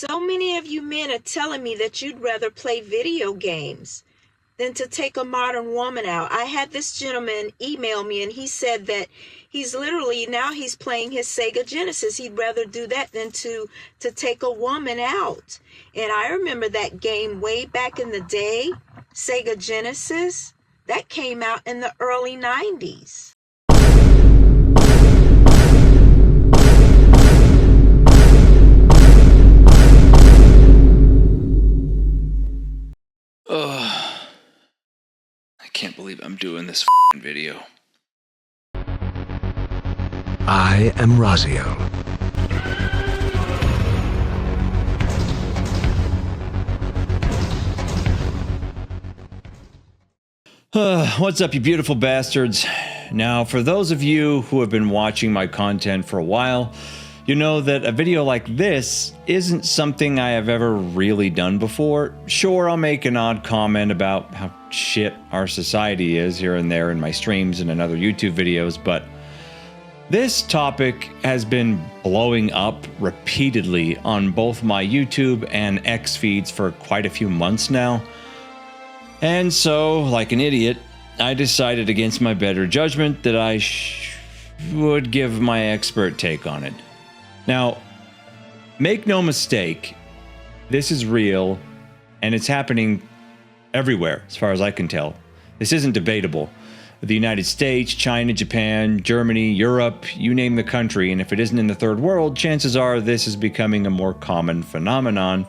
So many of you men are telling me that you'd rather play video games than to take a modern woman out. I had this gentleman email me, and he said that he's playing his Sega Genesis. He'd rather do that than to take a woman out. And I remember that game way back in the day, Sega Genesis, that came out in the early 90s. I can't believe I'm doing this video. I am Razio. What's up, you beautiful bastards? Now, for those of you who have been watching my content for a while, you know that a video like this isn't something I have ever really done before. Sure, I'll make an odd comment about how shit our society is here and there in my streams and in other YouTube videos, but this topic has been blowing up repeatedly on both my YouTube and X feeds for quite a few months now. And so, like an idiot, I decided against my better judgment that I would give my expert take on it. Now, make no mistake, this is real, and it's happening everywhere, as far as I can tell. This isn't debatable. The United States, China, Japan, Germany, Europe, you name the country, and if it isn't in the third world, chances are this is becoming a more common phenomenon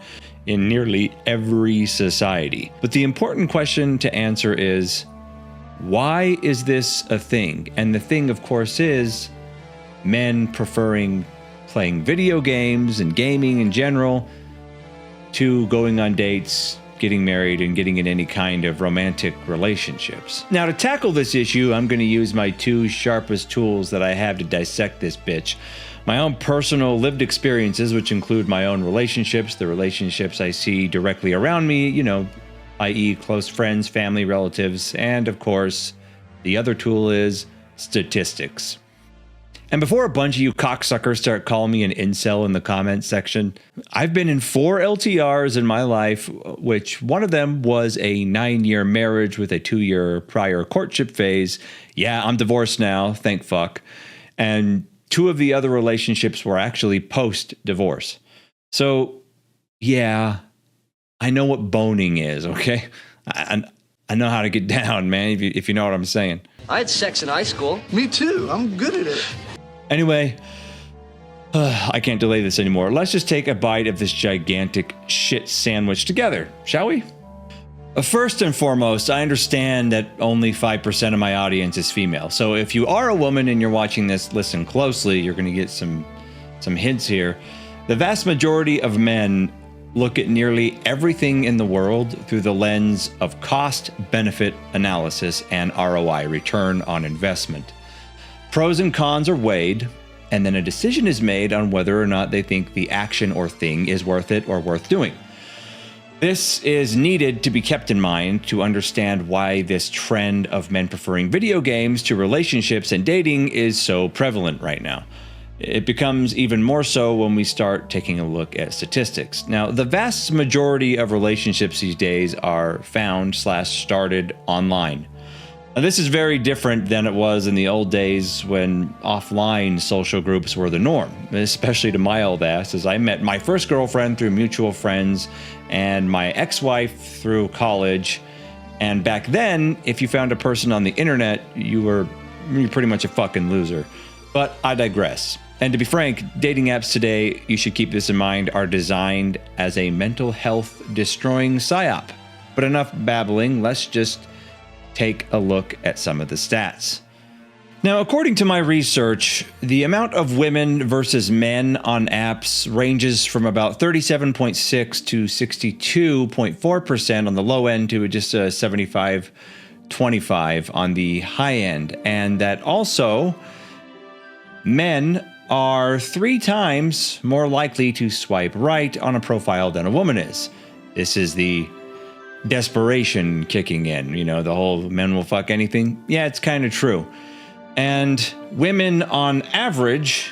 in nearly every society. But the important question to answer is, why is this a thing? And the thing, of course, is men preferring playing video games and gaming in general to going on dates, getting married, and getting in any kind of romantic relationships. Now, to tackle this issue, I'm going to use my two sharpest tools that I have to dissect this bitch. My own personal lived experiences, which include my own relationships, the relationships I see directly around me, you know, i.e. close friends, family, relatives, and of course, the other tool is statistics. And before a bunch of you cocksuckers start calling me an incel in the comments section, I've been in 4 LTRs in my life, which one of them was a 9-year marriage with a 2-year prior courtship phase. Yeah, I'm divorced now, thank fuck. And 2 of the other relationships were actually post-divorce. So, yeah, I know what boning is, okay? I know how to get down, man, if you know what I'm saying. I had sex in high school. Me too. I'm good at it. Anyway, I can't delay this anymore. Let's just take a bite of this gigantic shit sandwich together, shall we? First and foremost, I understand that only 5% of my audience is female. So if you are a woman and you're watching this, listen closely. You're going to get some hints here. The vast majority of men look at nearly everything in the world through the lens of cost-benefit analysis and ROI, return on investment. Pros and cons are weighed, and then a decision is made on whether or not they think the action or thing is worth it or worth doing. This is needed to be kept in mind to understand why this trend of men preferring video games to relationships and dating is so prevalent right now. It becomes even more so when we start taking a look at statistics. Now, the vast majority of relationships these days are found/started online. Now, this is very different than it was in the old days when offline social groups were the norm, especially to my old ass, as I met my first girlfriend through mutual friends and my ex-wife through college. And back then, if you found a person on the internet, you're pretty much a fucking loser. But I digress. And to be frank, dating apps today, you should keep this in mind, are designed as a mental health destroying psyop. But enough babbling, let's just take a look at some of the stats. Now, according to my research, the amount of women versus men on apps ranges from about 37.6 to 62.4% on the low end to just 75-25 on the high end. And that also, men are 3 times more likely to swipe right on a profile than a woman is. This is the desperation kicking in, you know, the whole men will fuck anything. Yeah, it's kind of true. And women on average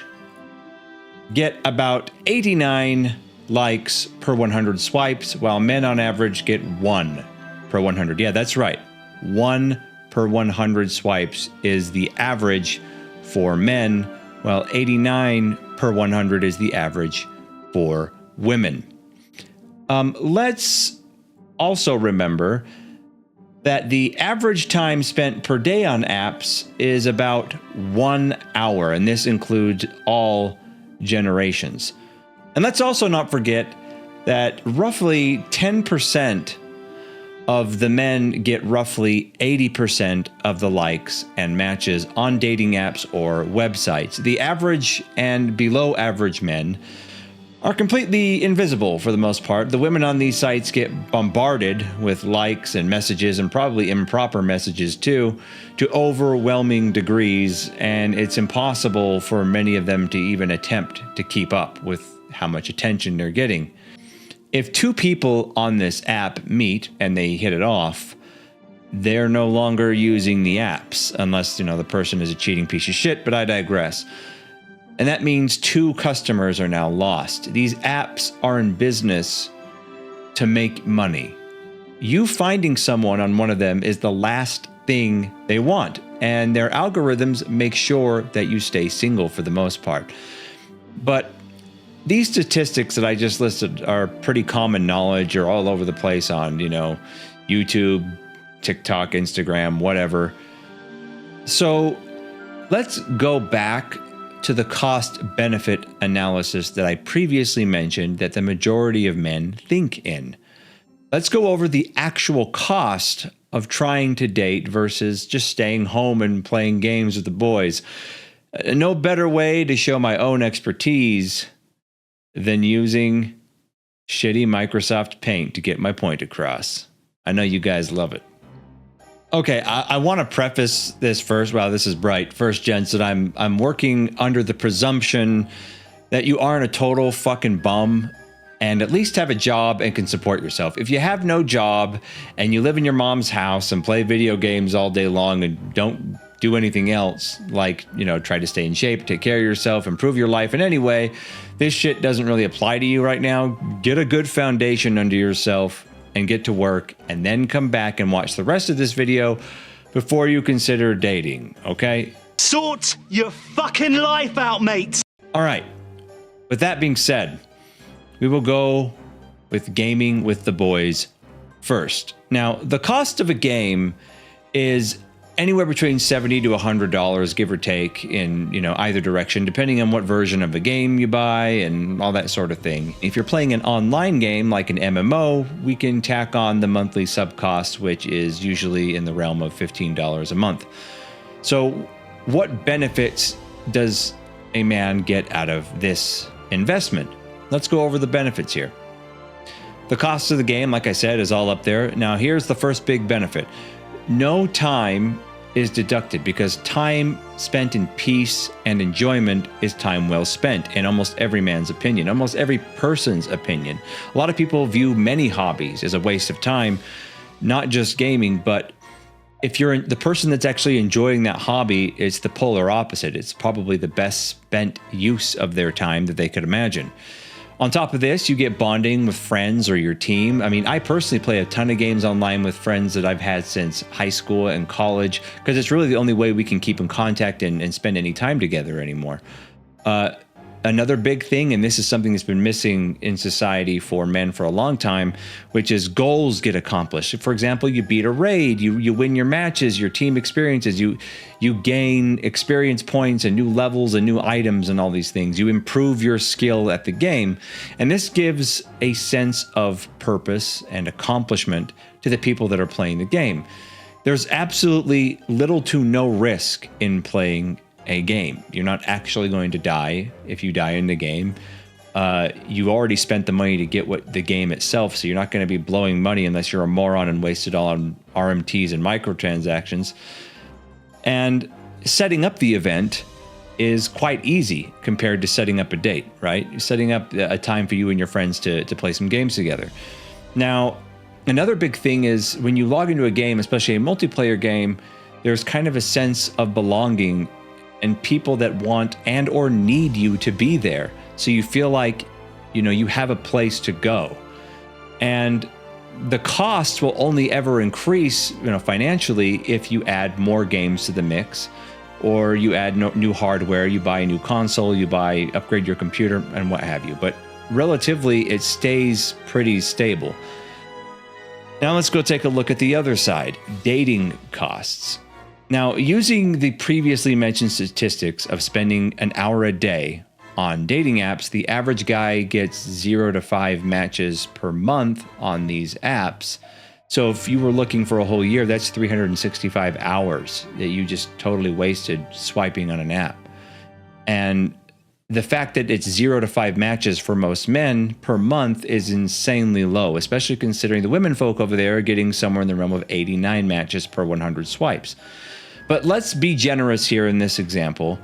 get about 89 likes per 100 swipes, while men on average get 1 per 100. Yeah, that's right. 1 per 100 swipes is the average for men, while 89 per 100 is the average for women. Let's also remember that the average time spent per day on apps is about 1 hour, and this includes all generations. And let's also not forget that roughly 10% of the men get roughly 80% of the likes and matches on dating apps or websites. The average and below average men are completely invisible for the most part. The women on these sites get bombarded with likes and messages, and probably improper messages too, to overwhelming degrees, and it's impossible for many of them to even attempt to keep up with how much attention they're getting. If two people on this app meet and they hit it off, they're no longer using the apps, unless, the person is a cheating piece of shit, but I digress. And that means 2 customers are now lost. These apps are in business to make money. You finding someone on one of them is the last thing they want, and their algorithms make sure that you stay single for the most part. But these statistics that I just listed are pretty common knowledge. You're all over the place on, YouTube, TikTok, Instagram, whatever. So let's go back to the cost-benefit analysis that I previously mentioned that the majority of men think in. Let's go over the actual cost of trying to date versus just staying home and playing games with the boys. No better way to show my own expertise than using shitty Microsoft Paint to get my point across. I know you guys love it. Okay, I want to preface this first. Wow, this is bright. First, gents, that I'm working under the presumption that you aren't a total fucking bum and at least have a job and can support yourself. If you have no job and you live in your mom's house and play video games all day long and don't do anything else, like, try to stay in shape, take care of yourself, improve your life in any way, this shit doesn't really apply to you right now. Get a good foundation under yourself and get to work, and then come back and watch the rest of this video before you consider dating, okay? Sort your fucking life out, mate! All right. With that being said, we will go with gaming with the boys first. Now, the cost of a game is anywhere between $70 to $100, give or take, in either direction, depending on what version of the game you buy and all that sort of thing. If you're playing an online game like an MMO, we can tack on the monthly sub cost, which is usually in the realm of $15 a month. So what benefits does a man get out of this investment? Let's go over the benefits here. The cost of the game, like I said, is all up there. Now here's the first big benefit. No time is deducted, because time spent in peace and enjoyment is time well spent, in almost every man's opinion, almost every person's opinion. A lot of people view many hobbies as a waste of time, not just gaming, but if you're the person that's actually enjoying that hobby, it's the polar opposite. It's probably the best spent use of their time that they could imagine. On top of this, you get bonding with friends or your team. I mean, I personally play a ton of games online with friends that I've had since high school and college, because it's really the only way we can keep in contact and spend any time together anymore. Another big thing, and this is something that's been missing in society for men for a long time, which is goals get accomplished. For example, you beat a raid, you win your matches, your team experiences, you gain experience points and new levels and new items and all these things. You improve your skill at the game, and this gives a sense of purpose and accomplishment to the people that are playing the game. There's absolutely little to no risk in playing a game. You're not actually going to die if you die in the game. You already spent the money to get what the game itself, so you're not going to be blowing money unless you're a moron and waste it all on RMTs and microtransactions. And setting up the event is quite easy compared to setting up a date, right? Setting up a time for you and your friends to play some games together. Now, another big thing is when you log into a game, especially a multiplayer game, there's kind of a sense of belonging and people that want and or need you to be there. So you feel like you have a place to go. And the cost will only ever increase, financially, if you add more games to the mix, or you add new hardware, you buy a new console, upgrade your computer, and what have you. But relatively, it stays pretty stable. Now let's go take a look at the other side, dating costs. Now, using the previously mentioned statistics of spending an hour a day on dating apps, the average guy gets 0 to 5 matches per month on these apps. So if you were looking for a whole year, that's 365 hours that you just totally wasted swiping on an app. And the fact that it's 0 to 5 matches for most men per month is insanely low, especially considering the women folk over there are getting somewhere in the realm of 89 matches per 100 swipes. But let's be generous here in this example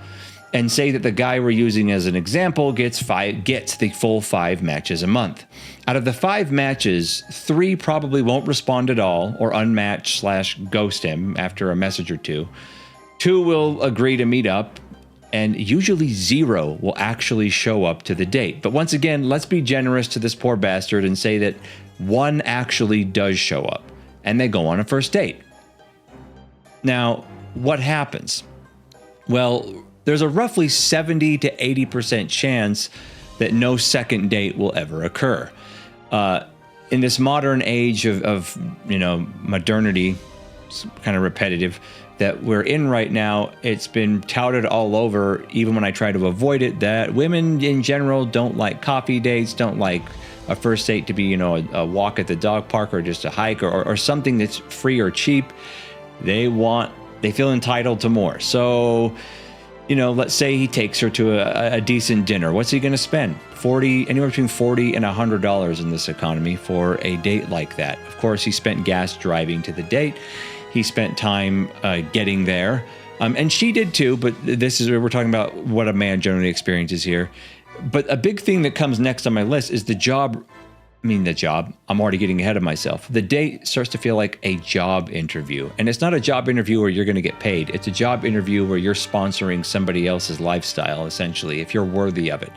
and say that the guy we're using as an example gets the full 5 matches a month. Out of the 5 matches, 3 probably won't respond at all or unmatch / ghost him after a message or two. 2 will agree to meet up, and usually 0 will actually show up to the date. But once again, let's be generous to this poor bastard and say that 1 actually does show up, and they go on a first date. Now, what happens? Well, there's a roughly 70 to 80% chance that no second date will ever occur. In this modern age of modernity, it's kind of repetitive, that we're in right now, it's been touted all over, even when I try to avoid it, that women in general don't like coffee dates, don't like a first date to be, a walk at the dog park or just a hike or something that's free or cheap. They feel entitled to more. So, let's say he takes her to a decent dinner. What's he going to spend? Anywhere between $40 and $100 in this economy for a date like that. Of course, he spent gas driving to the date. He spent time getting there. And she did too, but this is where we're talking about what a man generally experiences here. But a big thing that comes next on my list is the job. I'm already getting ahead of myself. The date starts to feel like a job interview. And it's not a job interview where you're going to get paid. It's a job interview where you're sponsoring somebody else's lifestyle, essentially, if you're worthy of it.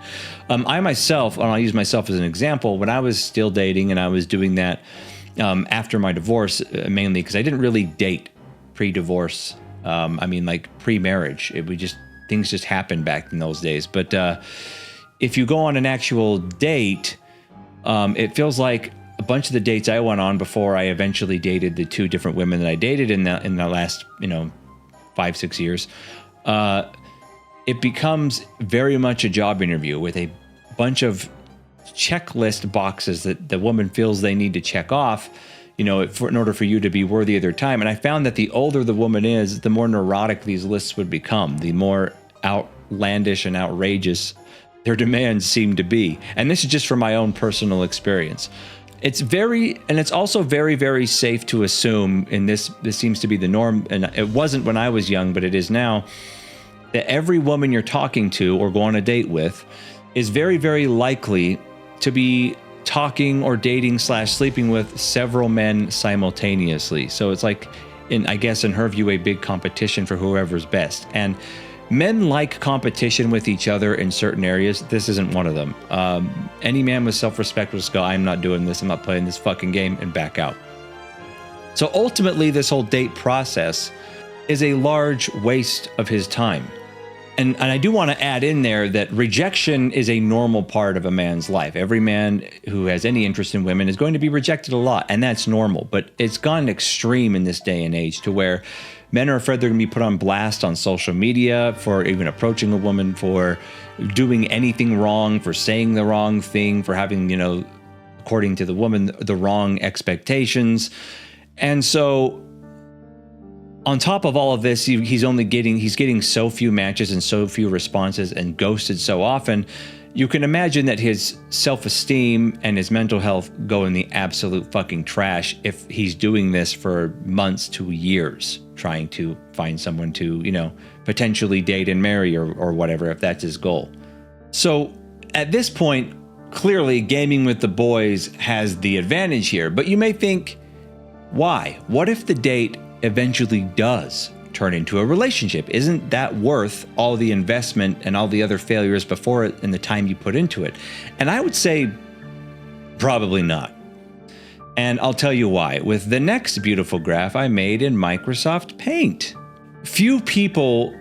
I myself, and I'll use myself as an example, when I was still dating and I was doing that after my divorce, mainly because I didn't really date pre-divorce. Pre-marriage. Things just happened back in those days. But if you go on an actual date, it feels like a bunch of the dates I went on before I eventually dated the 2 different women that I dated in the last 5-6 years, it becomes very much a job interview with a bunch of checklist boxes that the woman feels they need to check off, in order for you to be worthy of their time. And I found that the older the woman is, the more neurotic these lists would become, the more outlandish and outrageous their demands seem to be. And this is just from my own personal experience. It's also very, very safe to assume, and this seems to be the norm, and it wasn't when I was young, but it is now, that every woman you're talking to or go on a date with is very, very likely to be talking or dating / sleeping with several men simultaneously. So it's like, in her view, a big competition for whoever's best. And men like competition with each other in certain areas. This isn't one of them. Any man with self-respect will just go, I'm not doing this, I'm not playing this fucking game, and back out. So ultimately, this whole date process is a large waste of his time. And I do want to add in there that rejection is a normal part of a man's life. Every man who has any interest in women is going to be rejected a lot, and that's normal. But it's gone extreme in this day and age to where men are afraid they're going to be put on blast on social media for even approaching a woman, for doing anything wrong, for saying the wrong thing, for having, according to the woman, the wrong expectations. And so on top of all of this, he's getting so few matches and so few responses and ghosted so often. You can imagine that his self-esteem and his mental health go in the absolute fucking trash if he's doing this for months to years, trying to find someone to, potentially date and marry or whatever, if that's his goal. So at this point, clearly gaming with the boys has the advantage here. But you may think, why? What if the date eventually does turn into a relationship? Isn't that worth all the investment and all the other failures before it and the time you put into it? And I would say probably not. And I'll tell you why with the next beautiful graph I made in Microsoft Paint. Few people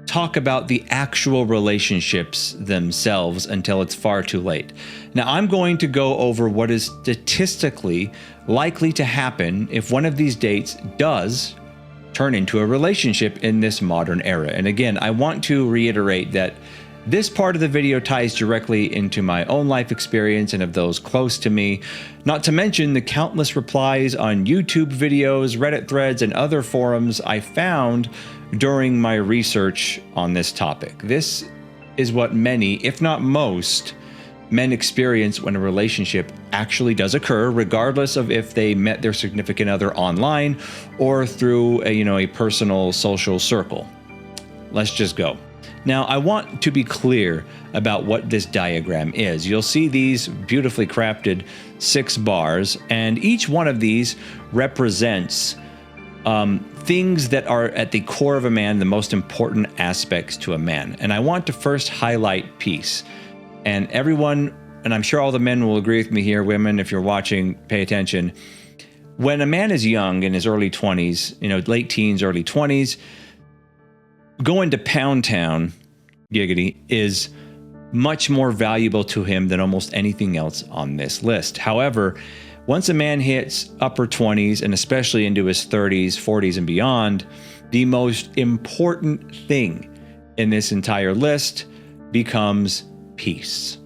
talk about the actual relationships themselves until it's far too late. Now, I'm going to go over what is statistically likely to happen if one of these dates does turn into a relationship in this modern era. And again, I want to reiterate that this part of the video ties directly into my own life experience and of those close to me, not to mention the countless replies on YouTube videos, Reddit threads, and other forums I found during my research on this topic. This is what many, if not most, men experience when a relationship actually does occur, regardless of if they met their significant other online or through a personal social circle. Let's just go. Now, I want to be clear about what this diagram is. You'll see these beautifully crafted 6 bars, and each one of these represents things that are at the core of a man, the most important aspects to a man. And I want to first highlight peace. And everyone, and I'm sure all the men will agree with me here, women, if you're watching, pay attention. When a man is young in his early 20s, late teens, early 20s, going to Pound Town, giggity, is much more valuable to him than almost anything else on this list. However, once a man hits upper 20s and especially into his 30s, 40s, and beyond, the most important thing in this entire list becomes peace.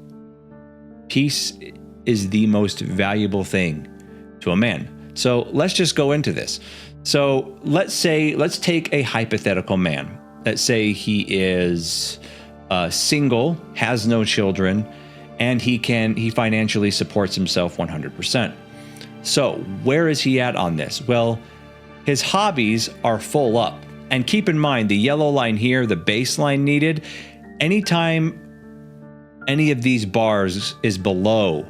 Peace is the most valuable thing to a man. So let's just go into this. So let's take a hypothetical man. Let's say he is single, has no children, and he financially supports himself 100%. So where is he at on this? Well, his hobbies are full up. And keep in mind, the yellow line here, the baseline needed, anytime any of these bars is below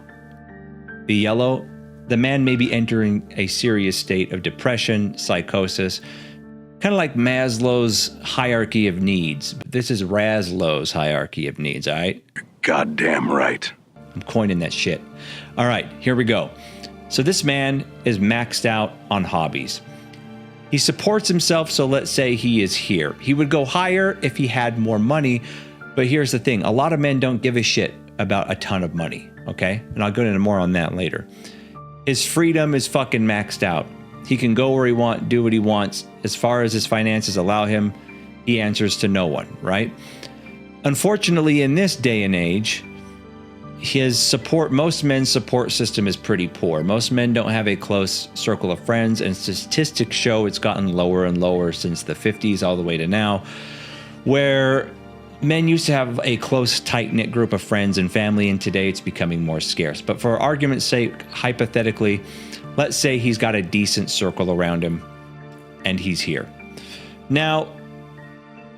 the yellow, the man may be entering a serious state of depression, psychosis, kind of like Maslow's hierarchy of needs. This is Raslow's hierarchy of needs, all right? Goddamn right. I'm coining that shit. All right, here we go. So this man is maxed out on hobbies. He supports himself, so let's say he is here. He would go higher if he had more money, but here's the thing. A lot of men don't give a shit about a ton of money, okay? And I'll go into more on that later. His freedom is fucking maxed out. He can go where he wants, do what he wants. As far as his finances allow him, he answers to no one, right? Unfortunately, in this day and age, most men's support system is pretty poor. Most men don't have a close circle of friends, and statistics show it's gotten lower and lower since the 50s all the way to now, where men used to have a close, tight-knit group of friends and family, and today it's becoming more scarce. But for argument's sake, hypothetically, let's say he's got a decent circle around him, and he's here. Now,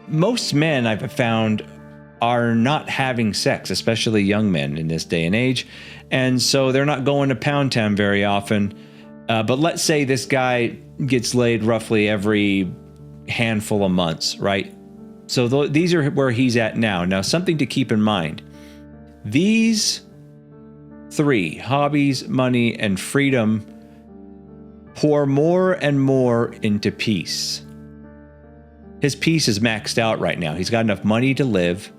most men I've found are not having sex, especially young men in this day and age, and so they're not going to Pound Town very often. But let's say this guy gets laid roughly every handful of months, right? So these are where he's at now. Now, something to keep in mind. These 3, hobbies, money, and freedom, pour more and more into peace. His peace is maxed out right now. He's got enough money to live.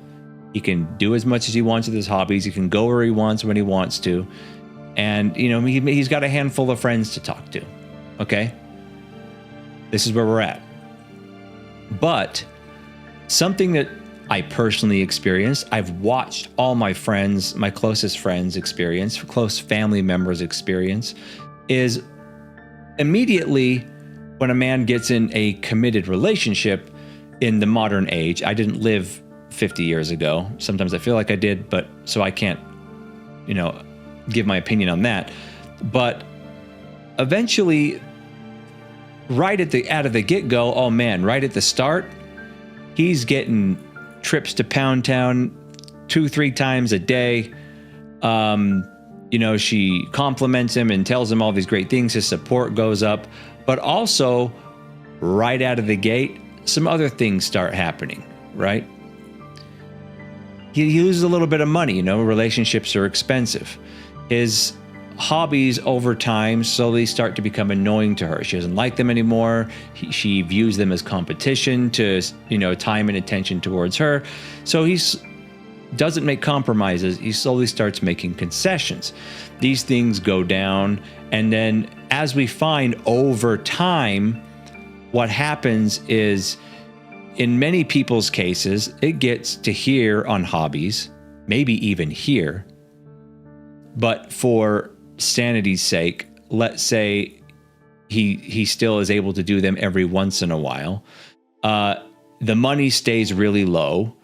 He can do as much as he wants with his hobbies. He can go where he wants when he wants to. And, he's got a handful of friends to talk to. Okay? This is where we're at. But something that I personally experienced, I've watched all my friends, my closest friends experience, close family members experience, is immediately when a man gets in a committed relationship in the modern age. I didn't live 50 years ago. Sometimes I feel like I did, but so I can't, give my opinion on that. But eventually, right out of the get-go, oh man, right at the start, he's getting trips to Pound Town 2-3 times a day. She compliments him and tells him all these great things. His support goes up, but also right out of the gate, some other things start happening, right? He loses a little bit of money, you know, relationships are expensive. His hobbies over time slowly start to become annoying to her. She doesn't like them anymore. She views them as competition to, you know, time and attention towards her. So he doesn't make compromises. He slowly starts making concessions. These things go down. And then as we find over time, what happens is in many people's cases, it gets to here on hobbies, maybe even here. But for sanity's sake, let's say he still is able to do them every once in a while. The money stays really low.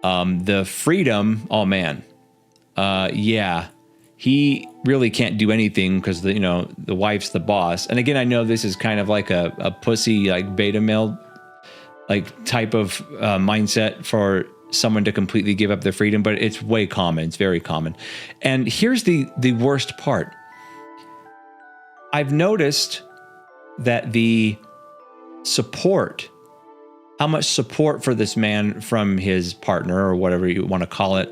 The freedom, oh man, yeah, he really can't do anything because the wife's the boss. And again, I know this is kind of like a pussy, like beta male, like type of mindset for someone to completely give up their freedom, but it's way common. It's very common. And here's the worst part. I've noticed that the support, how much support for this man from his partner or whatever you want to call it,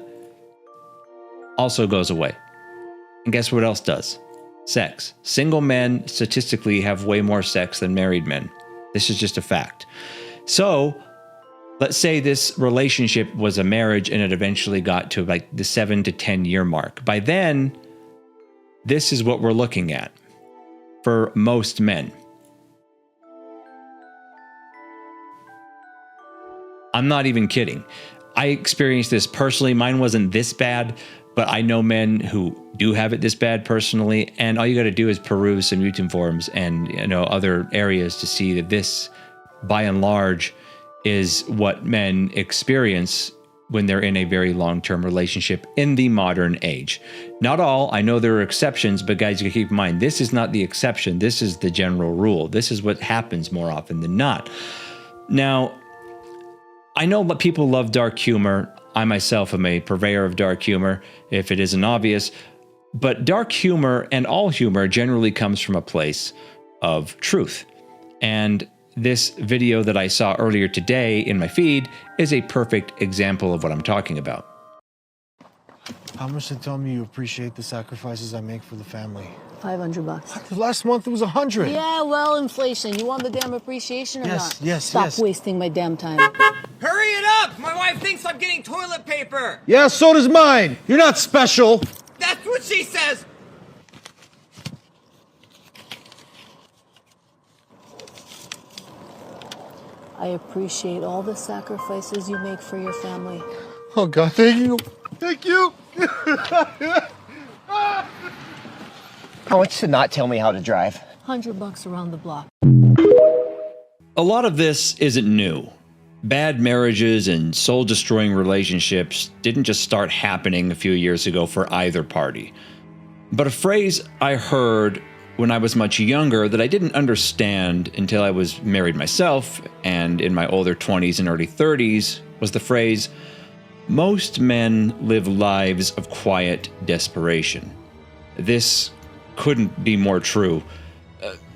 also goes away. And guess what else does? Sex. Single men statistically have way more sex than married men. This is just a fact. So let's say this relationship was a marriage and it eventually got to like the 7 to 10 year mark. By then, this is what we're looking at for most men. I'm not even kidding. I experienced this personally. Mine wasn't this bad, but I know men who do have it this bad personally. And all you got to do is peruse some YouTube forums and other areas to see that this, by and large, is what men experience when they're in a very long-term relationship in the modern age. Not all. I know there are exceptions, but guys, you keep in mind, this is not the exception. This is the general rule. This is what happens more often than not. Now, I know people love dark humor. I myself am a purveyor of dark humor, if it isn't obvious. But dark humor and all humor generally comes from a place of truth. And this video that I saw earlier today in my feed is a perfect example of what I'm talking about. How much to tell me you appreciate the sacrifices I make for the family? $500. Last month it was 100. Yeah, well, inflation. You want the damn appreciation or not? Yes. Stop wasting my damn time. Hurry it up! My wife thinks I'm getting toilet paper! Yeah, so does mine. You're not special. That's what she says! I appreciate all the sacrifices you make for your family. Oh, God, thank you. Thank you. How much to not tell me how to drive? $100 around the block. A lot of this isn't new. Bad marriages and soul-destroying relationships didn't just start happening a few years ago for either party. But a phrase I heard when I was much younger that I didn't understand until I was married myself and in my older 20s and early 30s was the phrase, most men live lives of quiet desperation. This couldn't be more true.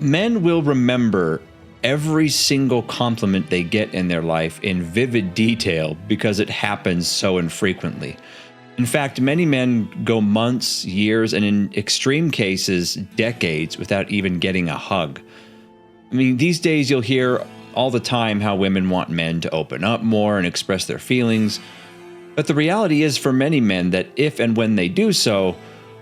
Men will remember every single compliment they get in their life in vivid detail because it happens so infrequently. In fact, many men go months, years, and in extreme cases, decades without even getting a hug. I mean, these days you'll hear all the time how women want men to open up more and express their feelings. But the reality is for many men that if and when they do so,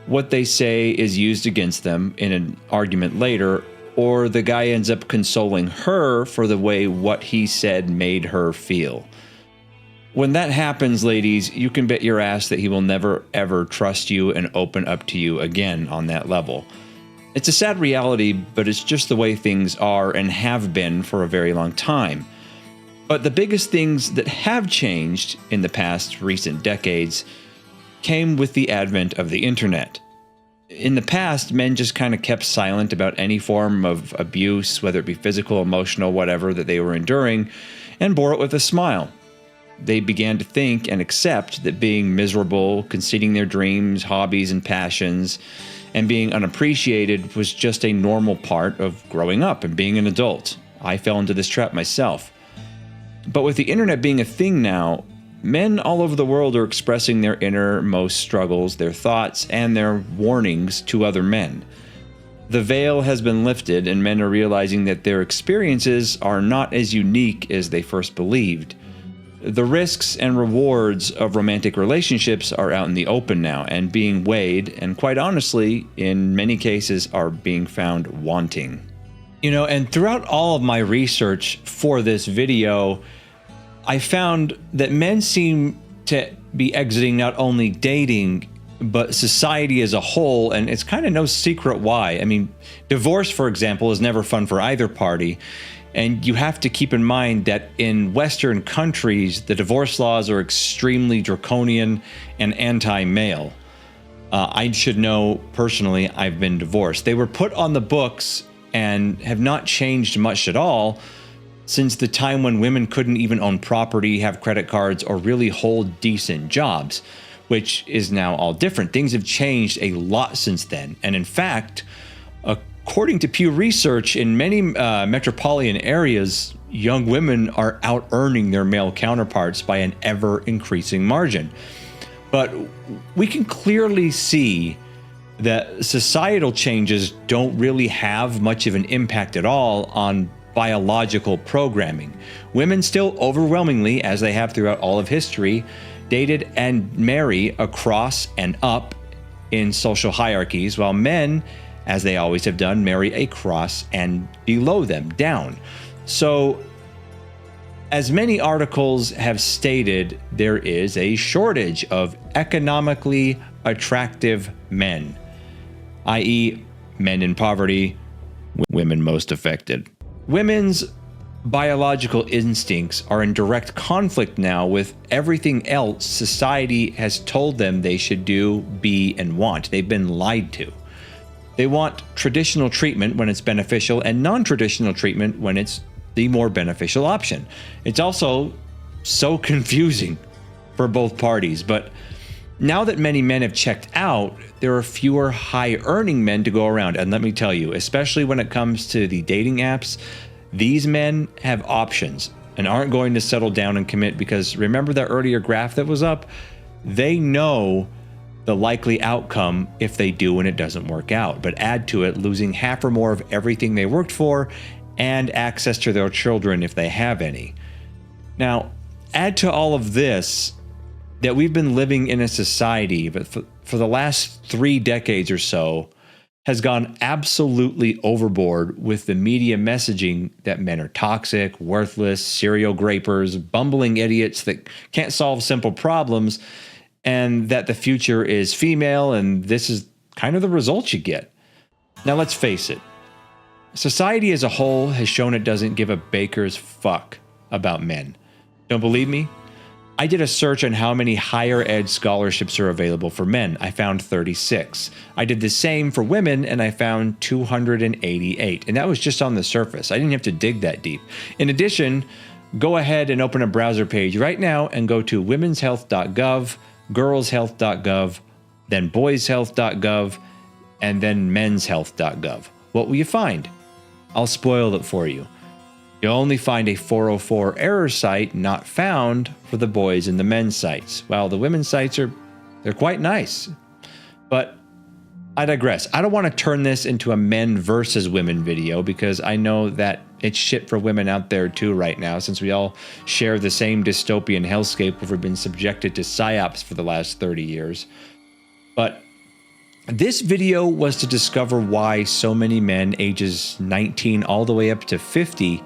what they say is used against them in an argument later, or the guy ends up consoling her for the way what he said made her feel. When that happens, ladies, you can bet your ass that he will never, ever trust you and open up to you again on that level. It's a sad reality, but it's just the way things are and have been for a very long time. But the biggest things that have changed in the past recent decades came with the advent of the internet. In the past, men just kind of kept silent about any form of abuse, whether it be physical, emotional, whatever, that they were enduring, and bore it with a smile. They began to think and accept that being miserable, conceding their dreams, hobbies, and passions, and being unappreciated was just a normal part of growing up and being an adult. I fell into this trap myself. But with the internet being a thing now, men all over the world are expressing their innermost struggles, their thoughts, and their warnings to other men. The veil has been lifted, and men are realizing that their experiences are not as unique as they first believed. The risks and rewards of romantic relationships are out in the open now and being weighed, and quite honestly, in many cases, are being found wanting. You know, and throughout all of my research for this video, I found that men seem to be exiting not only dating, but society as a whole, and it's kind of no secret why. I mean, divorce, for example, is never fun for either party, and you have to keep in mind that in Western countries, the divorce laws are extremely draconian and anti-male. I should know personally, I've been divorced. They were put on the books and have not changed much at all since the time when women couldn't even own property, have credit cards, or really hold decent jobs, which is now all different. Things have changed a lot since then. And in fact, according to Pew Research, in many metropolitan areas, young women are out-earning their male counterparts by an ever-increasing margin. But we can clearly see that societal changes don't really have much of an impact at all on biological programming. Women still overwhelmingly, as they have throughout all of history, dated and marry across and up in social hierarchies, while men, as they always have done, marry across and below them, down. So, as many articles have stated, there is a shortage of economically attractive men, i.e., men in poverty, women most affected. Women's biological instincts are in direct conflict now with everything else society has told them they should do, be, and want. They've been lied to. They want traditional treatment when it's beneficial and non-traditional treatment when it's the more beneficial option. It's also so confusing for both parties, but now that many men have checked out, there are fewer high-earning men to go around. And let me tell you, especially when it comes to the dating apps, these men have options and aren't going to settle down and commit because remember that earlier graph that was up? They know the likely outcome if they do and it doesn't work out. But add to it losing half or more of everything they worked for and access to their children if they have any. Now, add to all of this that we've been living in a society that for the last 3 decades or so has gone absolutely overboard with the media messaging that men are toxic, worthless, serial grapers, bumbling idiots that can't solve simple problems, and that the future is female, and this is kind of the result you get. Now let's face it, society as a whole has shown it doesn't give a baker's fuck about men. Don't believe me? I did a search on how many higher ed scholarships are available for men. I found 36. I did the same for women and I found 288. And that was just on the surface. I didn't have to dig that deep. In addition, go ahead and open a browser page right now and go to womenshealth.gov, girlshealth.gov, then boyshealth.gov, and then menshealth.gov. What will you find? I'll spoil it for you. You'll only find a 404 error site not found for the boys and the men's sites. While the women's sites they're quite nice. But I digress. I don't want to turn this into a men versus women video because I know that it's shit for women out there too right now since we all share the same dystopian hellscape where we've been subjected to psyops for the last 30 years. But this video was to discover why so many men ages 19 all the way up to 50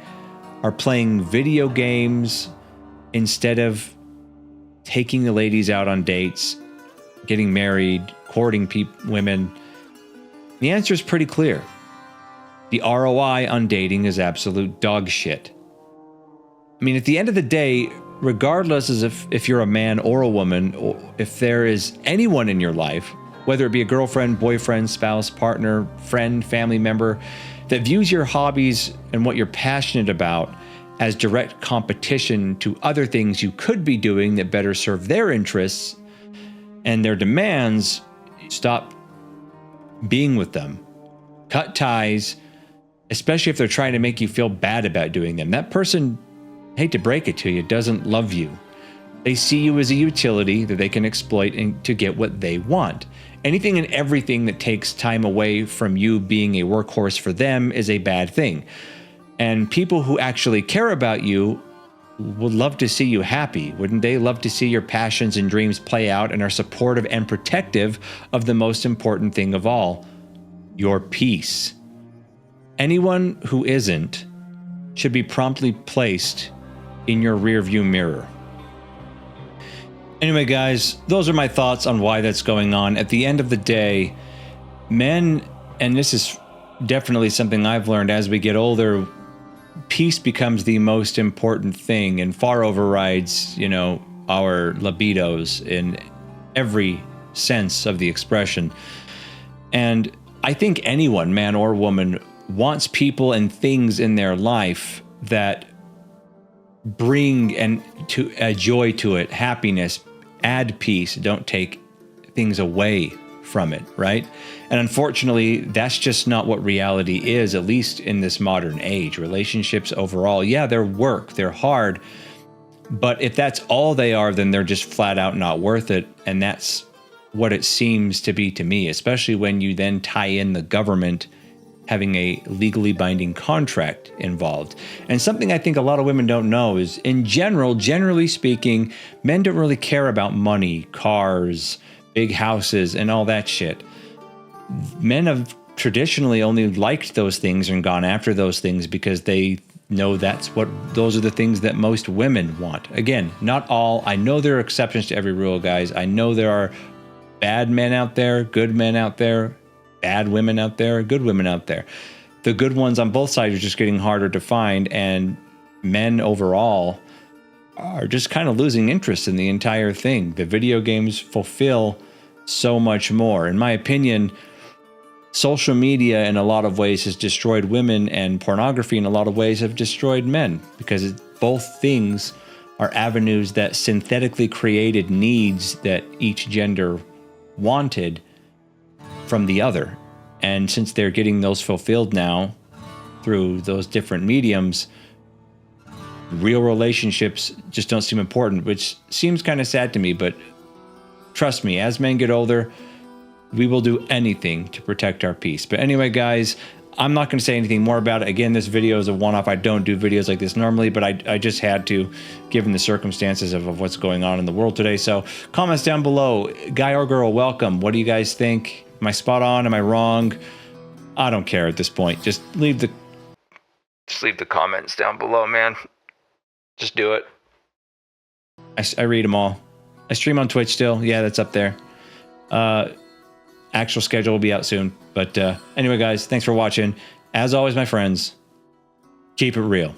are playing video games instead of taking the ladies out on dates, getting married, courting women. The answer is pretty clear. The ROI on dating is absolute dog shit. I mean, at the end of the day, regardless as if you're a man or a woman, or if there is anyone in your life, whether it be a girlfriend, boyfriend, spouse, partner, friend, family member, that views your hobbies and what you're passionate about as direct competition to other things you could be doing that better serve their interests and their demands, stop being with them. Cut ties especially if they're trying to make you feel bad about doing them. That person, hate to break it to you, doesn't love you. They see you as a utility that they can exploit to get what they want. Anything and everything that takes time away from you being a workhorse for them is a bad thing. And people who actually care about you would love to see you happy. Wouldn't they love to see your passions and dreams play out and are supportive and protective of the most important thing of all, your peace? Anyone who isn't should be promptly placed in your rearview mirror. Anyway, guys, those are my thoughts on why that's going on. At the end of the day, men, and this is definitely something I've learned as we get older, peace becomes the most important thing and far overrides, you know, our libidos in every sense of the expression. And I think anyone, man or woman, wants people and things in their life that bring a joy to it, happiness, add peace, don't take things away from it, right? And unfortunately, that's just not what reality is, at least in this modern age. Relationships overall, yeah, they're work, they're hard, but if that's all they are, then they're just flat out not worth it. And that's what it seems to be to me, especially when you then tie in the government having a legally binding contract involved. And something I think a lot of women don't know is, in general, generally speaking, men don't really care about money, cars, big houses, and all that shit. Men have traditionally only liked those things and gone after those things because they know those are the things that most women want. Again, not all. I know there are exceptions to every rule, guys. I know there are bad men out there, good men out there, bad women out there, good women out there. The good ones on both sides are just getting harder to find, and men overall are just kind of losing interest in the entire thing. The video games fulfill so much more. In my opinion, social media in a lot of ways has destroyed women, and pornography in a lot of ways have destroyed men, because both things are avenues that synthetically created needs that each gender wanted from the other. And since they're getting those fulfilled now through those different mediums, real relationships just don't seem important, which seems kind of sad to me. But trust me, as men get older, we will do anything to protect our peace. But anyway, guys, I'm not going to say anything more about it. Again, this video is a one-off. I don't do videos like this normally, but I just had to, given the circumstances of what's going on in the world today. So comments down below. Guy or girl, welcome. What do you guys think? Am I spot on? Am I wrong? I don't care at this point. Just leave the comments down below, man. Just do it. I read them all. I stream on Twitch still. Yeah, that's up there. Actual schedule will be out soon. But anyway, guys, thanks for watching. As always, my friends, keep it real.